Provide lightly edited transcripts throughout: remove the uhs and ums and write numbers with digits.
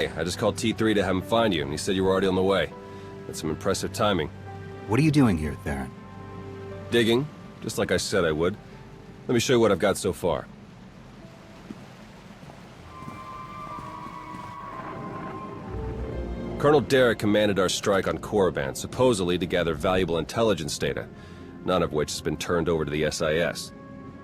Hey, I just called T3 to have him find you, and he said you were already on the way. That's some impressive timing. What are you doing here, Theron? Digging, just like I said I would. Let me show you what I've got so far. Colonel Derek commanded our strike on Korriban, supposedly to gather valuable intelligence data, none of which has been turned over to the SIS.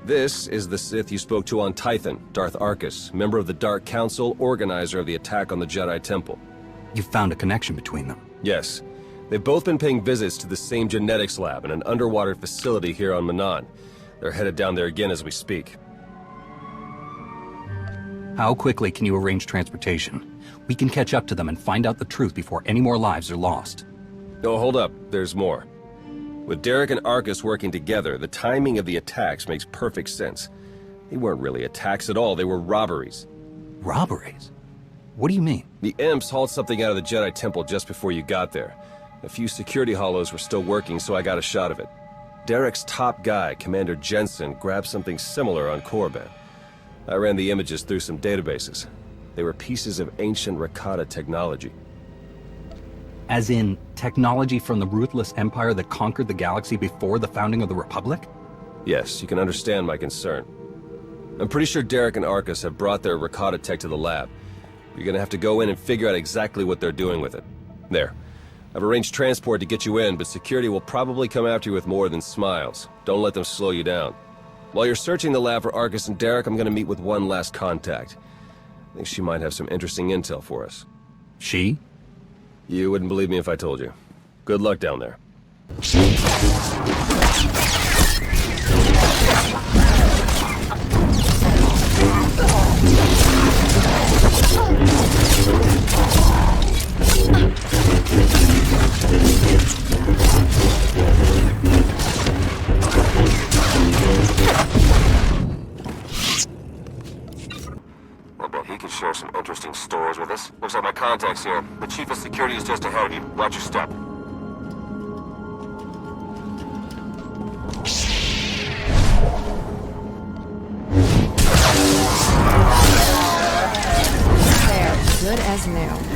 This is the Sith you spoke to on Tython, Darth Arkus, member of the Dark Council, organizer of the attack on the Jedi Temple. You found a connection between them? Yes. They've both been paying visits to the same genetics lab in an underwater facility here on Manaan. They're headed down there again as we speak. How quickly can you arrange transportation? We can catch up to them and find out the truth before any more lives are lost. Oh, hold up. There's more. With Derek and Arkus working together, the timing of the attacks makes perfect sense. They weren't really attacks at all, they were robberies. Robberies? What do you mean? The Imps hauled something out of the Jedi Temple just before you got there. A few security hollows were still working, so I got a shot of it. Derek's top guy, Commander Jensen, grabbed something similar on Korriban. I ran the images through some databases. They were pieces of ancient Rakata technology. As in, technology from the ruthless empire that conquered the galaxy before the founding of the Republic? Yes, you can understand my concern. I'm pretty sure Derek and Arkus have brought their Rakata tech to the lab. You're gonna have to go in and figure out exactly what they're doing with it. There. I've arranged transport to get you in, but security will probably come after you with more than smiles. Don't let them slow you down. While you're searching the lab for Arkus and Derek, I'm gonna meet with one last contact. I think she might have some interesting intel for us. She? You wouldn't believe me if I told you. Good luck down there. I bet he could share some interesting stories with us. Looks like my contact's here. The chief of security is just ahead of you. Watch your step. There, good as new.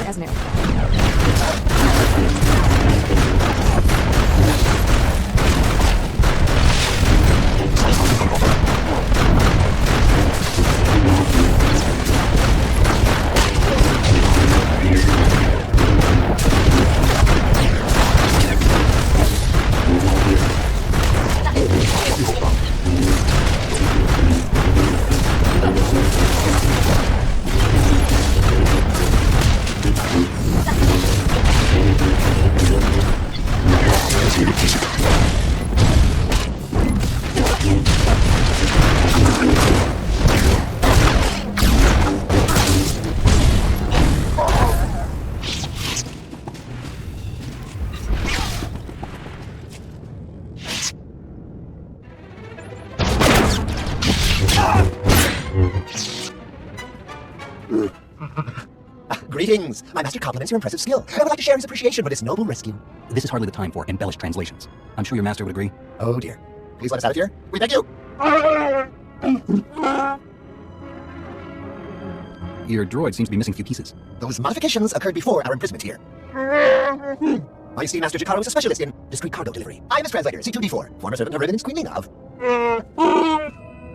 As new. Greetings! My master compliments your impressive skill. I would like to share his appreciation for this noble rescue. This is hardly the time for embellished translations. I'm sure your master would agree. Oh dear. Please let us out of here. We beg you! Your droid seems to be missing a few pieces. Those modifications occurred before our imprisonment here. My esteemed Master Jacaro is a specialist in discreet cargo delivery. I am his translator, C2D4, former servant of Regan's Queenling of...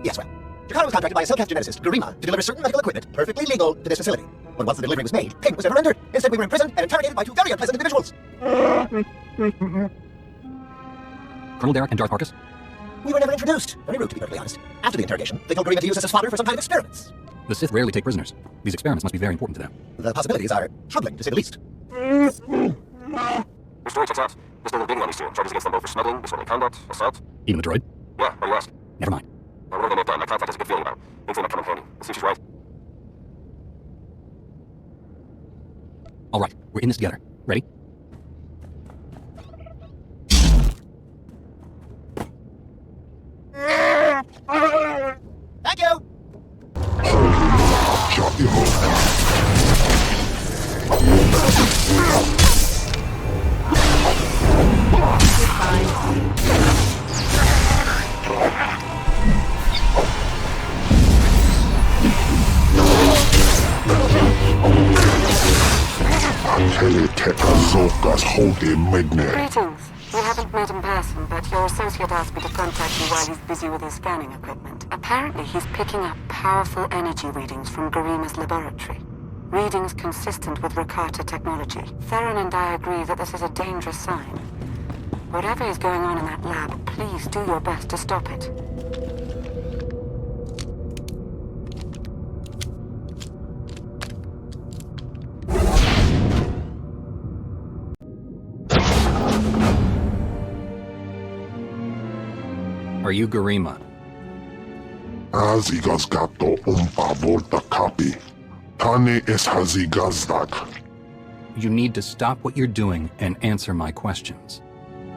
Yes, well, Jacaro was contracted by a cell-cast geneticist, Garima, to deliver certain medical equipment perfectly legal to this facility. But once the delivery was made, payment was never rendered. Instead, we were imprisoned and interrogated by two very unpleasant individuals. Colonel Derek and Darth Arcus? We were never introduced. Very rude, to be perfectly honest. After the interrogation, they told Garima to use us as fodder for some kind of experiments. The Sith rarely take prisoners. These experiments must be very important to them. The possibilities are troubling, to say the least. Your story checks out. This thing is being managed here. Charges against them both for smuggling, disorderly conduct, assault. Even the droid? Yeah, why do you ask? Never mind. Whatever they may have done, my contact has a good feeling about it. Things may not come in handy. Let's see if she's right. All right, we're in this together. Ready? Thank you! Greetings. We haven't met in person, but your associate asked me to contact you while he's busy with his scanning equipment. Apparently, he's picking up powerful energy readings from Garima's laboratory. Readings consistent with Rakata technology. Theron and I agree that this is a dangerous sign. Whatever is going on in that lab, please do your best to stop it. Are you Garima? Hazigazgato volta kapi. Tane es hazigazdak. You need to stop what you're doing and answer my questions.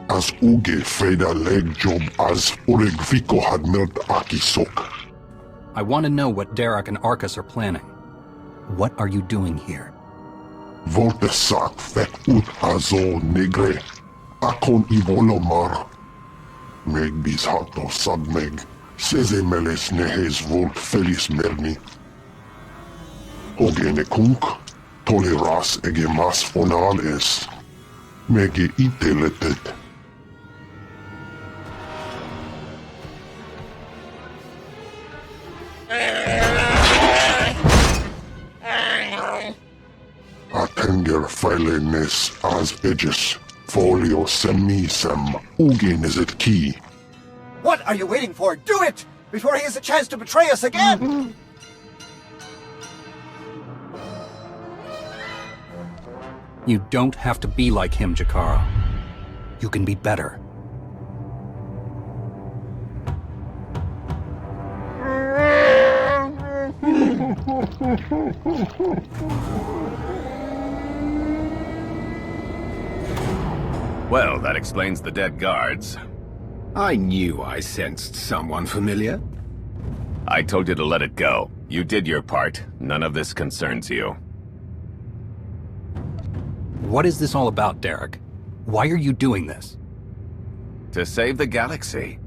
As uge freda leg job as uregviko had melt akisok. I want to know what Derek and Arcus are planning. What are you doing here? Volte sak vet ut azo negre. Akon ivolomar. Meg bis hato sadmeg. Seze meles nehes volt felis merni. Ogene kunk. Toleras ege mas fonal es. Mege iteletet. Atenger feilenes as edges. Folio semisem. Ugen is it key. What are you waiting for? Do it! Before he has a chance to betray us again! You don't have to be like him, Jakara. You can be better. Well, that explains the dead guards. I knew I sensed someone familiar. I told you to let it go. You did your part. None of this concerns you. What is this all about, Derek? Why are you doing this? To save the galaxy.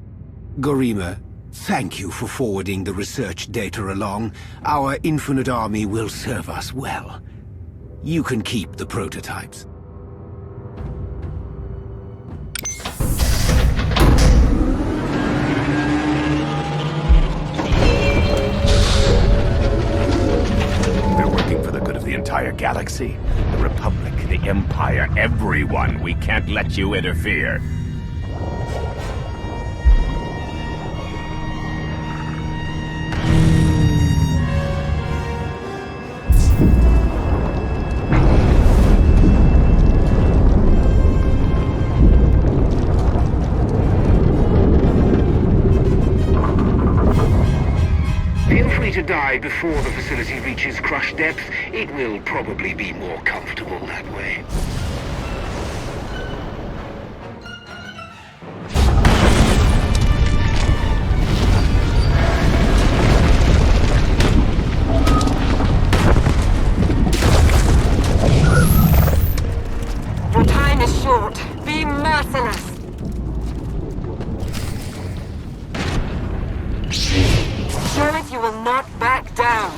Garima, thank you for forwarding the research data along. Our infinite army will serve us well. You can keep the prototypes. We're working for the good of the entire galaxy. The Republic, the Empire, everyone. We can't let you interfere. Feel free to die before the facility reaches crush depth. It will probably be more comfortable that way. Your time is short. Be merciless. Show it you will not back down.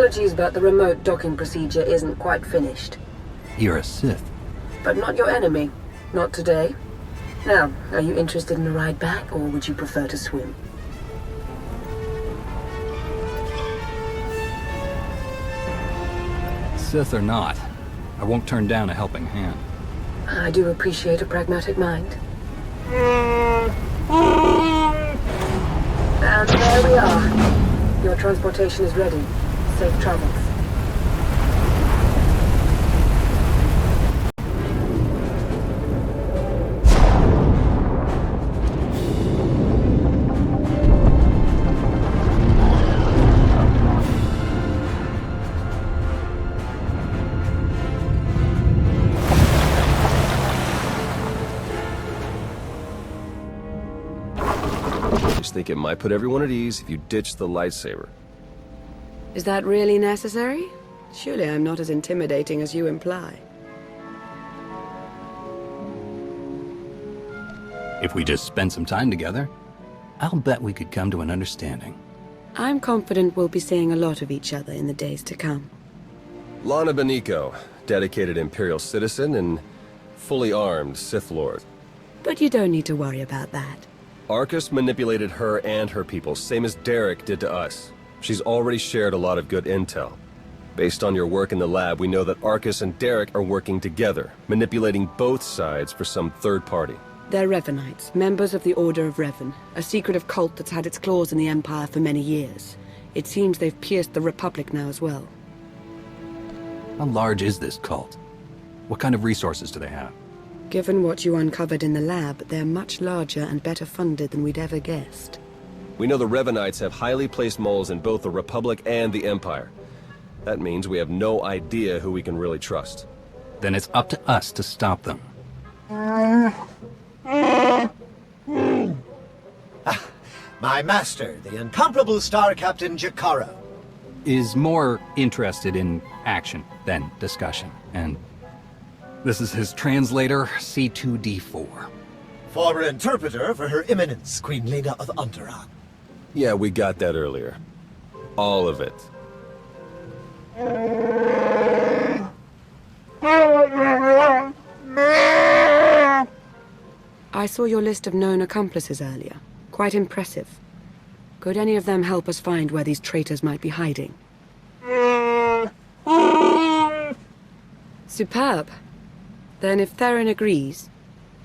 Apologies, but the remote docking procedure isn't quite finished. You're a Sith. But not your enemy. Not today. Now, are you interested in a ride back, or would you prefer to swim? Sith or not, I won't turn down a helping hand. I do appreciate a pragmatic mind. And there we are. Your transportation is ready. Safe travels. Just think it might put everyone at ease if you ditch the lightsaber. Is that really necessary? Surely I'm not as intimidating as you imply. If we just spend some time together, I'll bet we could come to an understanding. I'm confident we'll be seeing a lot of each other in the days to come. Lana Beniko, dedicated Imperial citizen and fully armed Sith Lord. But you don't need to worry about that. Arcus manipulated her and her people, same as Derek did to us. She's already shared a lot of good intel. Based on your work in the lab, we know that Arcus and Derek are working together, manipulating both sides for some third party. They're Revenites, members of the Order of Revan, a secretive cult that's had its claws in the Empire for many years. It seems they've pierced the Republic now as well. How large is this cult? What kind of resources do they have? Given what you uncovered in the lab, they're much larger and better funded than we'd ever guessed. We know the Revenites have highly placed moles in both the Republic and the Empire. That means we have no idea who we can really trust. Then it's up to us to stop them. My master, the incomparable Star Captain Jakaro. Is more interested in action than discussion, and this is his translator, C2D4. Former interpreter for Her Eminence, Queen Lena of Unteron. Yeah, we got that earlier. All of it. I saw your list of known accomplices earlier. Quite impressive. Could any of them help us find where these traitors might be hiding? Superb. Then if Theron agrees...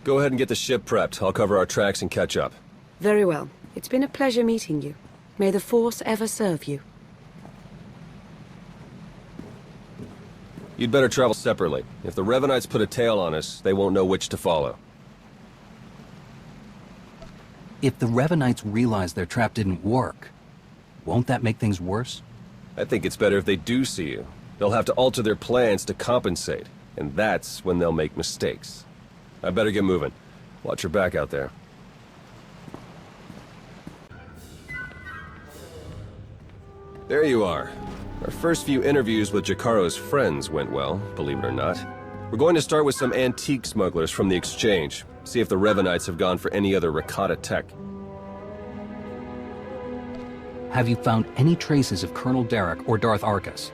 Go ahead and get the ship prepped. I'll cover our tracks and catch up. Very well. It's been a pleasure meeting you. May the Force ever serve you. You'd better travel separately. If the Revenites put a tail on us, they won't know which to follow. If the Revenites realize their trap didn't work, won't that make things worse? I think it's better if they do see you. They'll have to alter their plans to compensate, and that's when they'll make mistakes. I better get moving. Watch your back out there. There you are. Our first few interviews with Jakaro's friends went well, believe it or not. We're going to start with some antique smugglers from the exchange, see if the Revenites have gone for any other Rakata tech. Have you found any traces of Colonel Derek or Darth Arcus?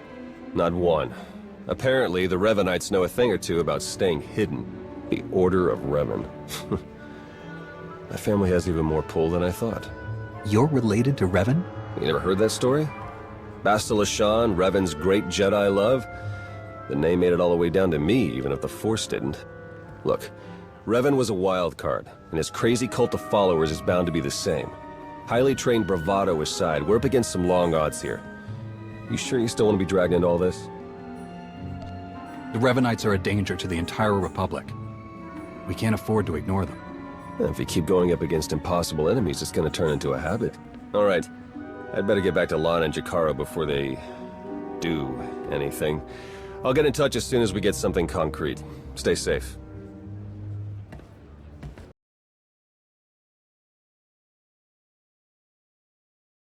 Not one. Apparently, the Revenites know a thing or two about staying hidden. The Order of Revan. My family has even more pull than I thought. You're related to Revan? You never heard that story? Bastila Shan, Revan's great Jedi love? The name made it all the way down to me, even if the Force didn't. Look, Revan was a wild card, and his crazy cult of followers is bound to be the same. Highly trained bravado aside, we're up against some long odds here. You sure you still want to be dragged into all this? The Revenites are a danger to the entire Republic. We can't afford to ignore them. If you keep going up against impossible enemies, it's going to turn into a habit. All right, I'd better get back to Lana and Jakaro before they do anything. I'll get in touch as soon as we get something concrete. Stay safe.